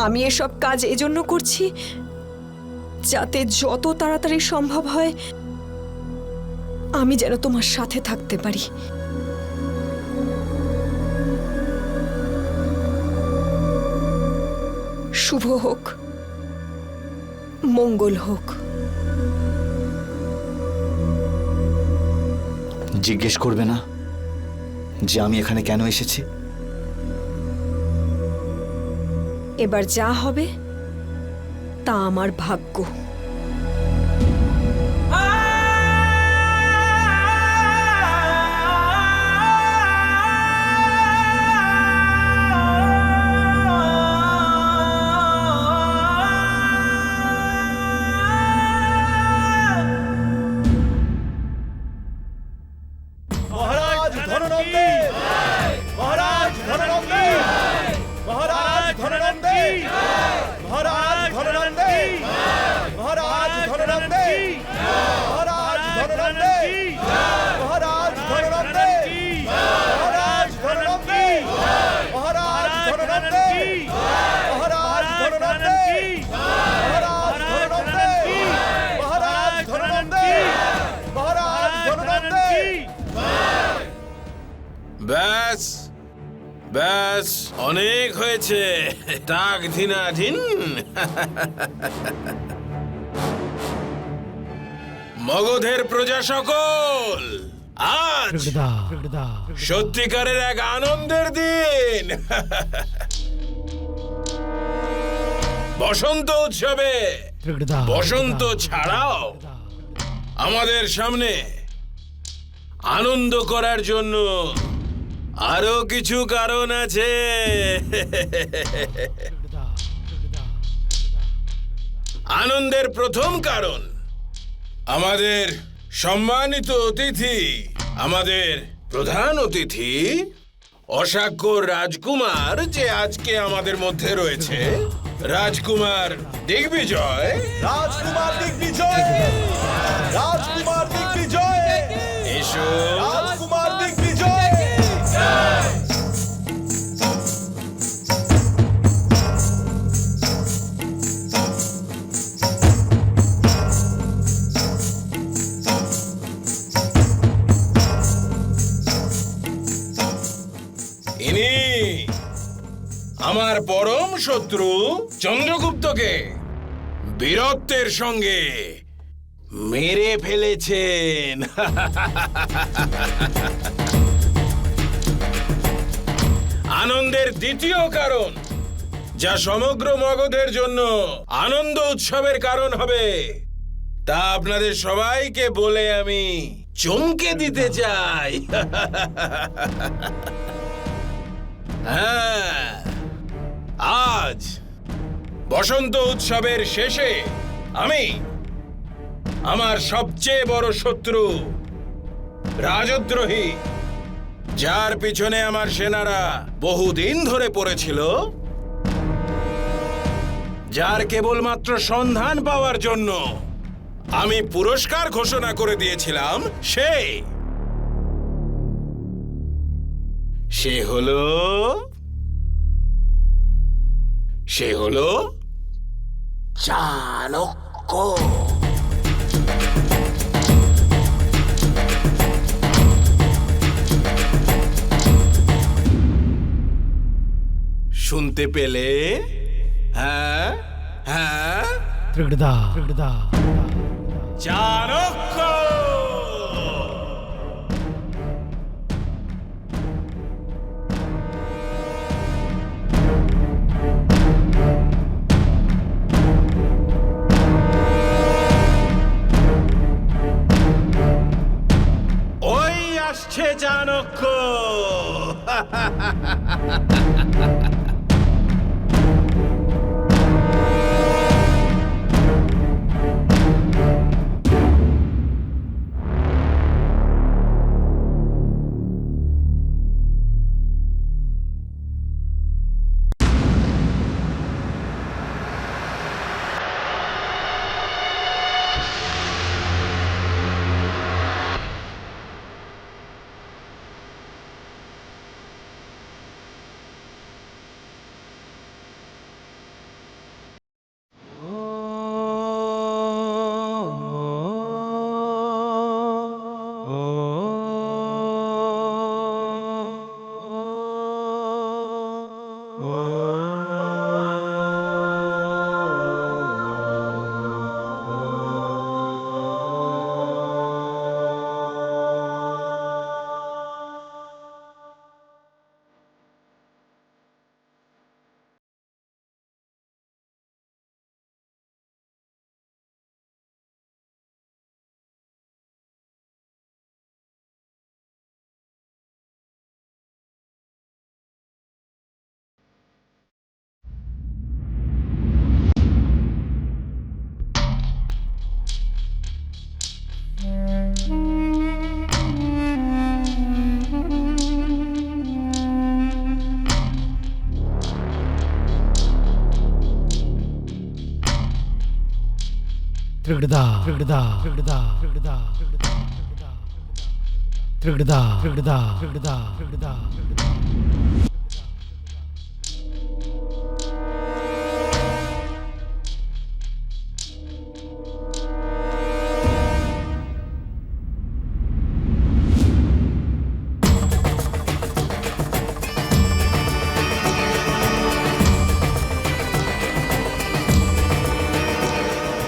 আমি এসব কাজ এজন্য করছি যাতে যত তাড়াতাড়ি সম্ভব হয় আমি যেন তোমার সাথে থাকতে পারি। শুভ হোক, মঙ্গল হোক। জিজ্ঞেস করবে না যে আমি এখানে কেন এসেছি? এবার যা হবে তা আমার ভাগ্য। মহারাজ ধননন্দে, মহারাজ ধননন্দে, মহারাজ ধননন্দে, মহারাজ ধননন্দে, মহারাজ ধননন্দে, মহারাজ ধননন্দে, মহারাজ ধননন্দে, মহারাজ ধননন্দে, মহারাজ ধননন্দে, মহারাজ ধননন্দে, মহারাজ ধননন্দে, মহারাজ ধননন্দে, মহারাজ ধননন্দে। ব্যাস ব্যাস, অনেক হয়েছে। টাক ধিনাধিন। মগধের প্রজা সকল, আজ সত্যিকারের এক আনন্দের দিন। বসন্ত উৎসবে বসন্ত ছাড়াও আমাদের সামনে আনন্দ করার জন্য আরো কিছু কারণ আছে। আনন্দের প্রথম কারণ, আমাদের সম্মানিত অতিথি, আমাদের প্রধান অতিথি অশাক্যর রাজকুমার যে আজকে আমাদের মধ্যে রয়েছে, রাজকুমার দিগ্বিজয়। রাজকুমার দিগ্বিজয়, রাজকুমার দিগ্বিজয়, এসো। রাজকুমার দিগ্বিজয়। ইনি আমার পরম শত্রু চন্দ্রগুপ্তকে বীরত্বের সঙ্গে মেরে ফেলেছেন। আনন্দের দ্বিতীয় কারণ, যা সমগ্র মগধের জন্য আনন্দ উৎসবের কারণ হবে, তা আপনাদের সবাইকে বলে আমি চমকে দিতে চাই। হ্যাঁ, আজ বসন্ত উৎসবের শেষে আমি আমার সবচেয়ে বড় শত্রু রাজদ্রোহী, যার পিছনে আমার সেনারা বহুদিন ধরে পড়েছিল, যার কেবলমাত্র সন্ধান পাওয়ার জন্য আমি পুরস্কার ঘোষণা করে দিয়েছিলাম, সে হলো চাণক্য। শুনতে পেলে? হ্যাঁ হ্যাঁ, চাণক্য। ওই আসছে চাণক্য।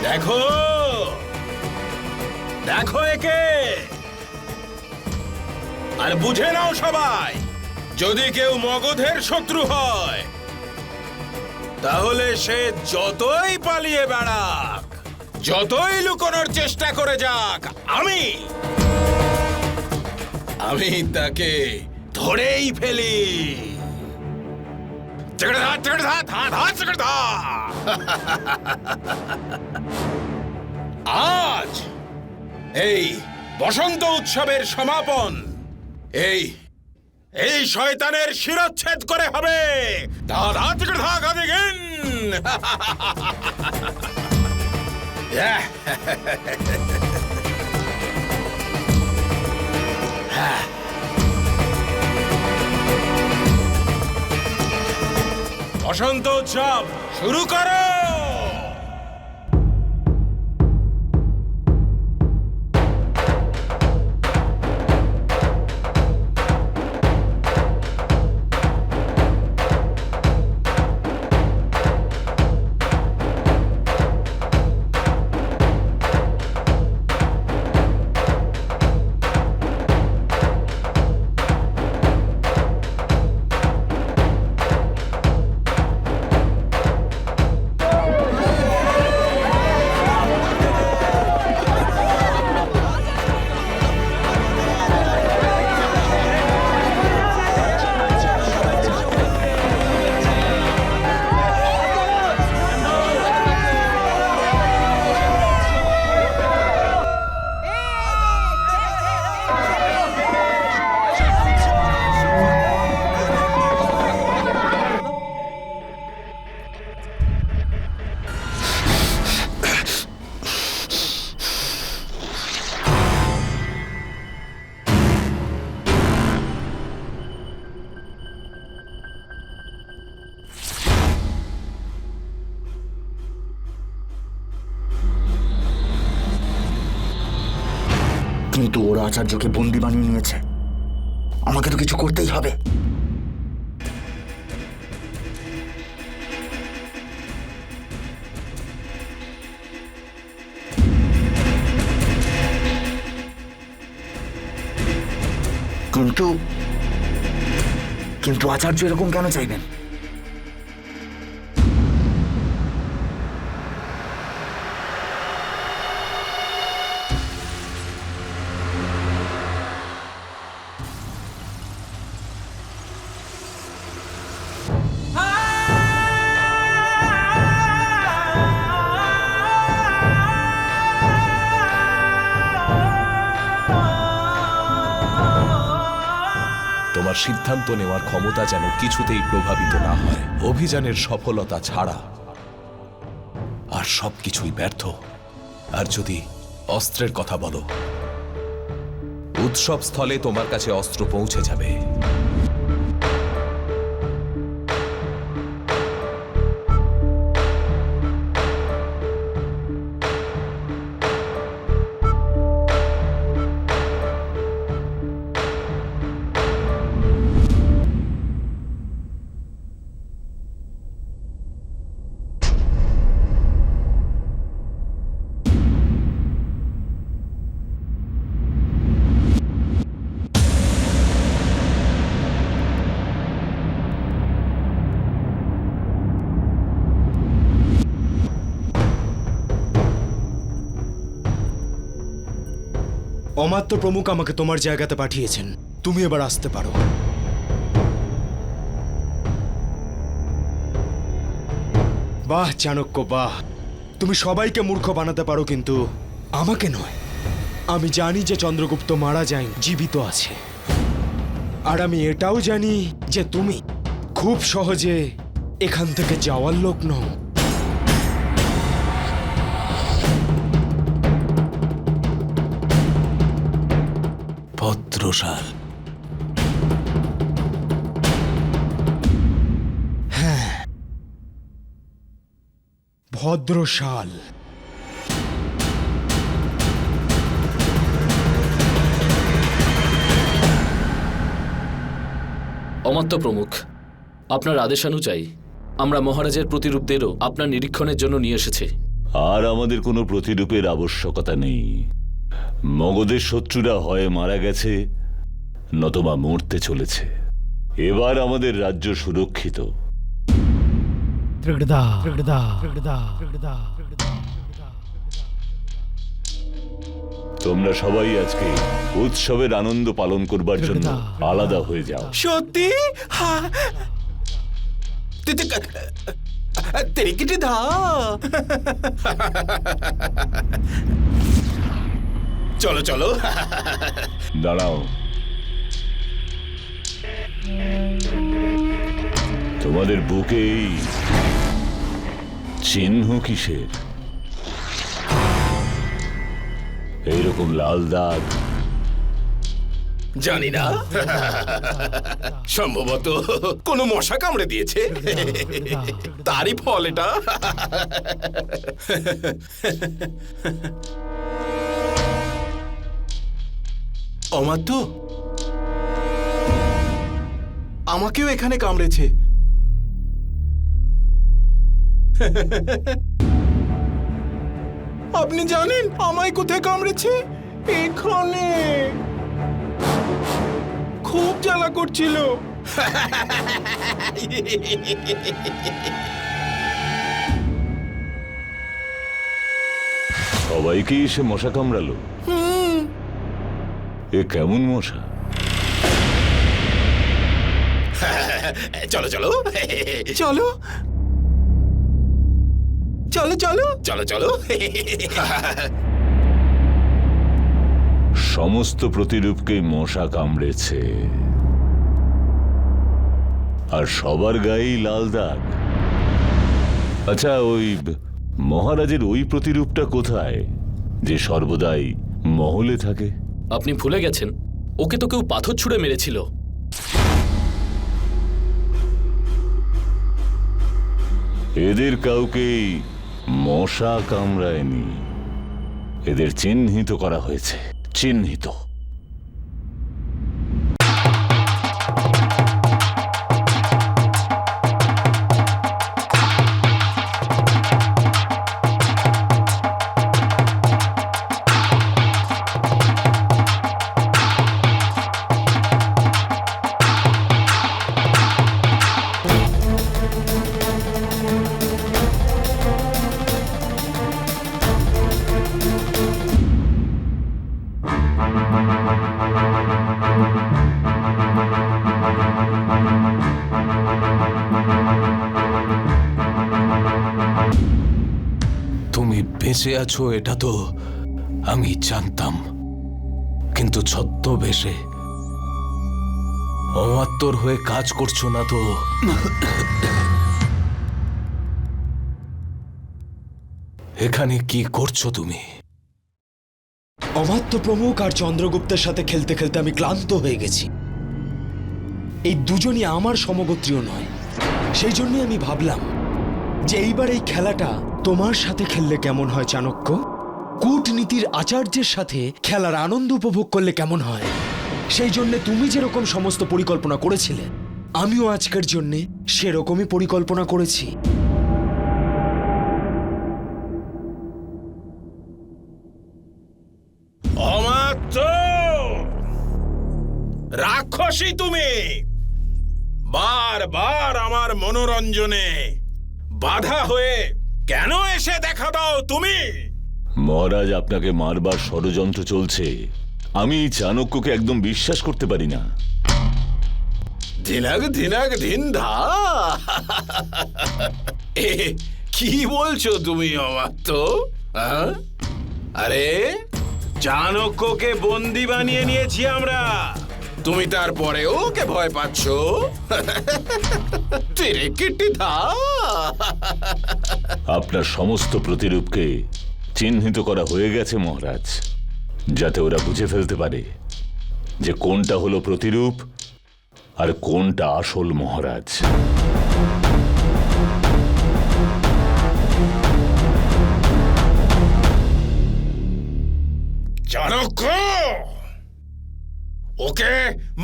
দেখো দেখো একে, আর বুঝে নাও সবাই, যদি কেউ মগধের শত্রু হয়, তাহলে সে যতই পালিয়ে বেড়াক, যতই লুকোনোর চেষ্টা করে যাক, আমি তাকে ধরেই ফেলি। আজ এই বসন্ত উৎসবের সমাপন এই এই শয়তানের শিরচ্ছেদ করে হবে। বসন্ত উৎসব শুরু করো। কিন্তু ওরা আচার্যকে বন্দি বানিয়ে নিয়েছে, আমাকে তো কিছু করতেই হবে। কিন্তু কিন্তু আচার্য এরকম কেন চাইবেন? তোমার সিদ্ধান্ত নেওয়ার ক্ষমতা যেন কিছুতেই প্রভাবিত না হয়। অভিযানের সফলতা ছাড়া আর সবকিছুই ব্যর্থ। আর যদি অস্ত্রের কথা বলো, উৎসব স্থলে তোমার কাছে অস্ত্র পৌঁছে যাবে। অমাত্য প্রমুখ আমাকে তোমার জায়গাতে পাঠিয়েছেন, তুমি এবার আসতে পারো। বাহ চাণক্য, বাহ! তুমি সবাইকে মূর্খ বানাতে পারো, কিন্তু আমাকে নয়। আমি জানি যে চন্দ্রগুপ্ত মারা যায়নি, জীবিত আছে। আর আমি এটাও জানি যে তুমি খুব সহজে এখান থেকে যাওয়ার লোক নও। ভদ্রশাল। হ্যাঁ, ভদ্রশাল। অমাত্য প্রমুখ, আপনার আদেশানুযায়ী আমরা মহারাজের প্রতিরূপদেরও আপনার নিরীক্ষণের জন্য নিয়ে এসেছি। আর আমাদের কোনো প্রতিরূপের আবশ্যকতা নেই। মগধের শত্রুরা হয় মারা গেছে, নতবা মরতে চলেছে। এবার আমাদের রাজ্য সুরক্ষিত। তোমরা সবাই আজকে উৎসবের আনন্দ পালন করবার জন্য আলাদা হয়ে যাও। সত্যি? তেরিকিটি ধা। চলো চলো। দাঁড়াও, তোমাদের বুকে এই চিহ্ন কিসের? এইরকম লাল দাগ? জানি না, সম্ভবত কোনো মশা কামড়ে দিয়েছে, তারই ফল এটা। অমাত্য, আমাকেও এখানে কামড়েছে। আপনি জানেন আমায় কোথায় কামড়েছে? এখানে। খুব জ্বালা করছিল। সবাইকে এসে মশা কামড়ালো? এ কেমন মশা? চলো চলো চলো চলো চলো চলো চলো। সমস্ত প্রতিরূপকে মশা কামড়েছে, আর সবার গায়েই লাল দাগ। আচ্ছা, ওই মহারাজের ওই প্রতিরূপটা কোথায়, যে সর্বদাই মহলে থাকে? আপনি ভুলে গেছেন, ওকে তো কেউ পাথর ছুঁড়ে মেরেছিল। এদের কাউকেই মশা কামড়ায়নি, এদের চিহ্নিত করা হয়েছে। চিহ্নিত। তুমি বেঁচে আছো এটা তো আমি জানতাম, কিন্তু ছদ্মবেশে অমাত্যর হয়ে কাজ করছো না তো? এখানে কি করছো তুমি? অমাত্য প্রমুখ আর চন্দ্রগুপ্তের সাথে খেলতে খেলতে আমি ক্লান্ত হয়ে গেছি। এই দুজনই আমার সমগোত্রীয় নয়, সেই জন্যই আমি ভাবলাম যে এইবার এই খেলাটা তোমার সাথে খেললে কেমন হয় চাণক্য? কূটনীতির আচার্যের সাথে খেলার আনন্দ উপভোগ করলে কেমন হয়? সেই জন্য তুমি যেরকম সমস্ত পরিকল্পনা করেছিলে, আমিও আজকের জন্যে সেরকমই পরিকল্পনা করেছি। অমাত্য, রাক্ষসী তুমি! বারবার আমার মনোরঞ্জনে বাধা হয়ে কেন এসে দেখা দাও তুমি? মহারাজ, আপনাকে মারবার ষড়যন্ত্র চলছে। আমি চাণক্যকে একদম বিশ্বাস করতে পারি না। ধিনাক ধিনাক ধিনধা, কি বলছো তুমি অমাত্য? আরে, চাণক্যকে বন্দি বানিয়ে নিয়েছি আমরা, তুমি তারপরেও ওকে ভয় পাচ্ছ? আপনার সমস্ত প্রতিরূপকে চিহ্নিত করা হয়ে গেছে মহারাজ, যাতে ওরা বুঝে ফেলতে পারে যে কোনটা হলো প্রতিরূপ আর কোনটা আসল মহারাজ। চাণক্য, ওকে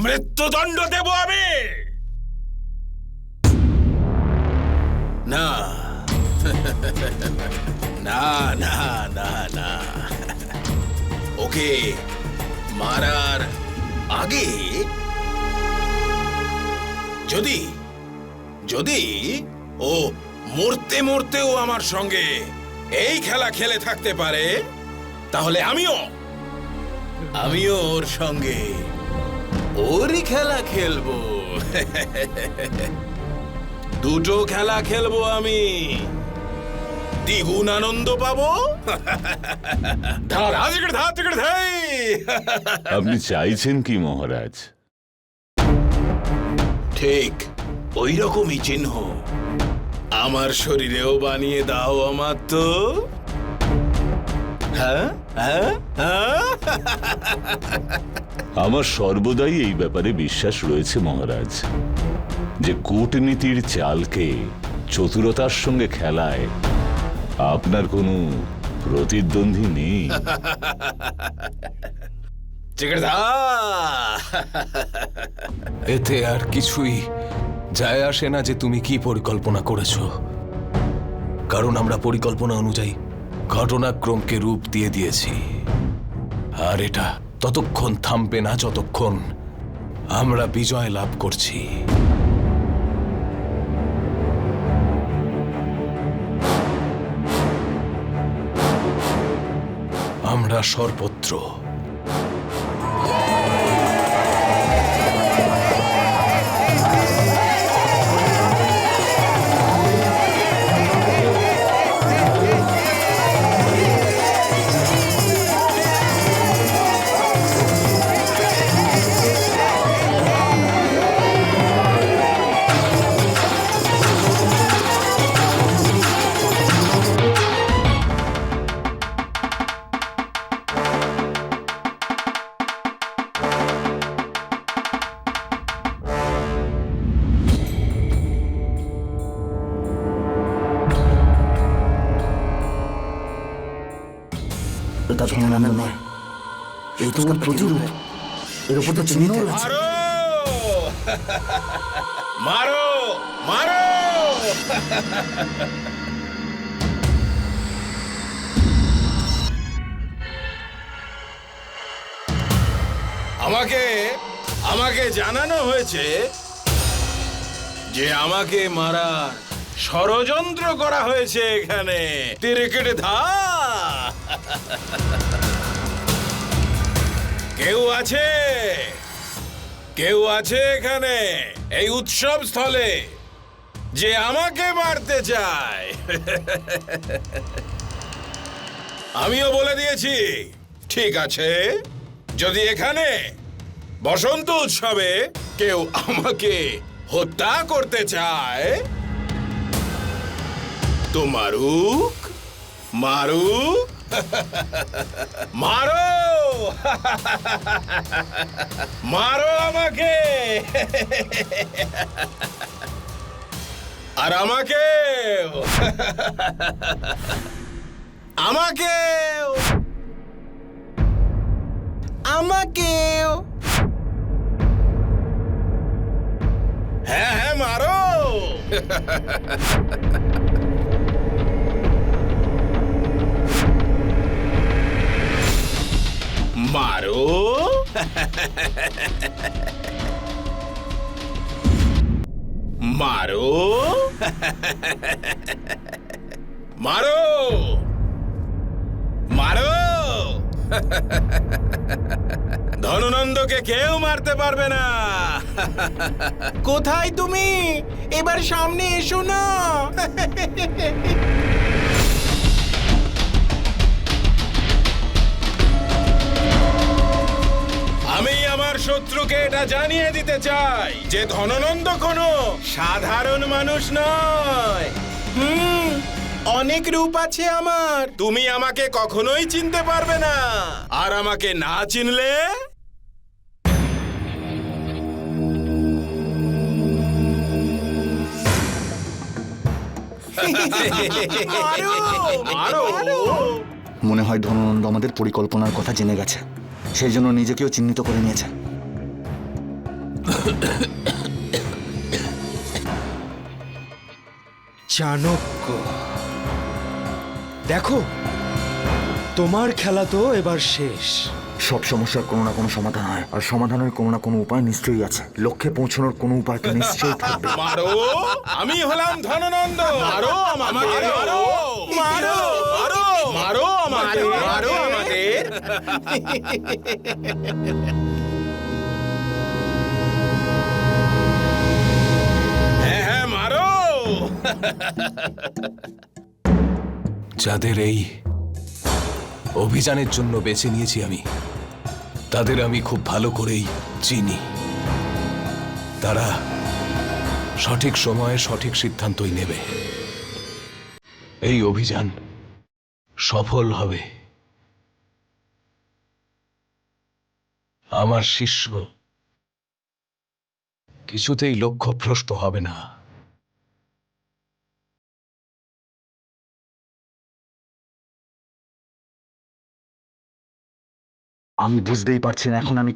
মৃত্যুদণ্ড দেব আমি। না না না না না, ওকে মারার আগে যদি যদি ও মরতে মরতেও আমার সঙ্গে এই খেলা খেলে থাকতে পারে, তাহলে আমিও ওর সঙ্গে ওরই খেলা খেলবো। দুটো খেলা খেলবো আমি, দ্বিগুণ আনন্দ পাবো। আপনি চাইছেন কি মহারাজ? ঠিক ওই রকমই চিহ্ন আমার শরীরেও বানিয়ে দাও আমার তো। হ্যাঁ হ্যাঁ হ্যাঁ। আমার সর্বদাই এই ব্যাপারে বিশ্বাস রয়েছে মহারাজ, যে কূটনীতির চালকে চতুরতার সঙ্গে খেলায় আপনার কোনো প্রতিদ্বন্দ্বী নেই। এতে আর কিছুই যায় আসে না যে তুমি কি পরিকল্পনা করেছো, কারণ আমরা পরিকল্পনা অনুযায়ী ঘটনাক্রমকে রূপ দিয়ে দিয়েছি। আর এটা ততক্ষণ থামবে না যতক্ষণ আমরা বিজয় লাভ করছি। আমরা সর্বত্র এই তো ওর প্রতিরূপ, এর উপর তো চিহ্ন আছে। মারো মারো। আমাকে জানানো হয়েছে যে আমাকে মারার ষড়যন্ত্র করা হয়েছে এখানে। তেরে কেটে ধা। কেউ আছে এখানে এই উৎসব স্থলে যে আমাকে মারতে চায়? আমিও বলে দিয়েছি, ঠিক আছে, যদি এখানে বসন্ত উৎসবে কেউ আমাকে হত্যা করতে চায় তো মারুক, মারুক, মারো, মারো আমাকে। আর আমাকেও, আমাকেও, আমাকেও। হ্যাঁ হ্যাঁ, মারো। মারো, মারো, মারো, মারো। ধননন্দকে কেউ মারতে পারবে না। কোথায় তুমি? এবার সামনে এসো না। আমি আমার শত্রুকে এটা জানিয়ে দিতে চাই যে ধননন্দ কোনো সাধারণ মানুষ নয়। অনেক রূপ আছে আমার, তুমি আমাকে কখনোই চিনতে পারবে না। আর আমাকে না চিনলে মনে হয় ধননন্দ আমাদের পরিকল্পনার কথা জেনে গেছে, সেই জন্য নিজেকেও চিহ্নিত করে নিয়েছে। চাণক্য, দেখো তোমার খেলা তো এবার শেষ। সব সমস্যার কোনো না কোনো সমাধান হয়, আর সমাধানের কোনো না কোনো উপায় নিশ্চয়ই আছে। লক্ষ্যে পৌঁছানোর কোনো উপায় তো নিশ্চয়ই থাকবে। মারো, আমি হলাম ধননন্দ। মারো আমাকে, মারো, মারো, মারো, মারো আমাকে, মারো আমাদের। হ্যাঁ হ্যাঁ, মারো। যাদের এই অভিযানের জন্য বেছে নিয়েছি আমি, তাদের আমি খুব ভালো করেই চিনি। তারা সঠিক সময়ে সঠিক সিদ্ধান্তই নেবে। এই অভিযান সফল হবে। আমার শিষ্য কিছুতেই লক্ষ্যভ্রষ্ট হবে না। আমি বুঝতেই পারছি না এখন আমি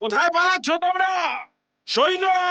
কোথায় পালাচ্ছ তোমরা সৈন্যরা?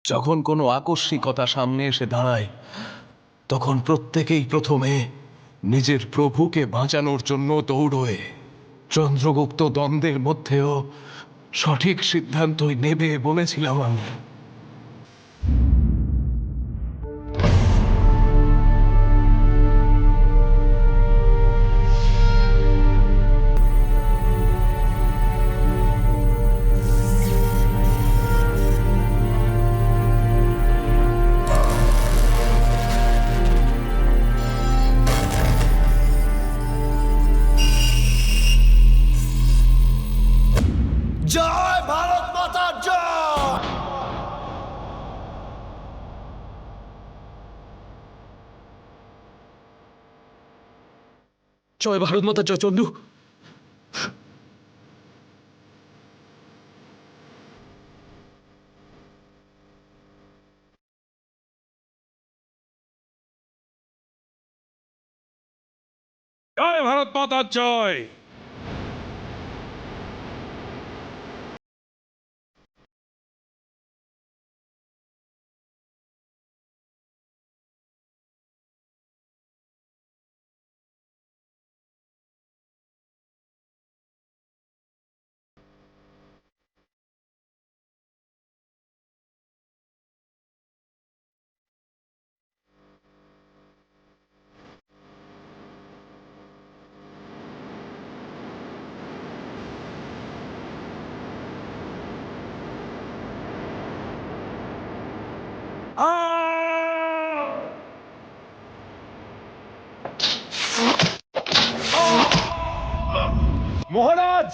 যখন কোনো আকস্মিকতা সামনে এসে দাঁড়ায়, তখন প্রত্যেকেই প্রথমে নিজের প্রভুকে বাঁচানোর জন্য দৌড়োয়। চন্দ্রগুপ্ত দ্বন্দ্বের মধ্যেও সঠিক সিদ্ধান্তই নেবে বলেছিলাম আমি। জয় ভারত মাতার জয়। জয় ভারত মাতা, জয় চন্দু। জয় ভারত মাতার জয়। মহারাজ!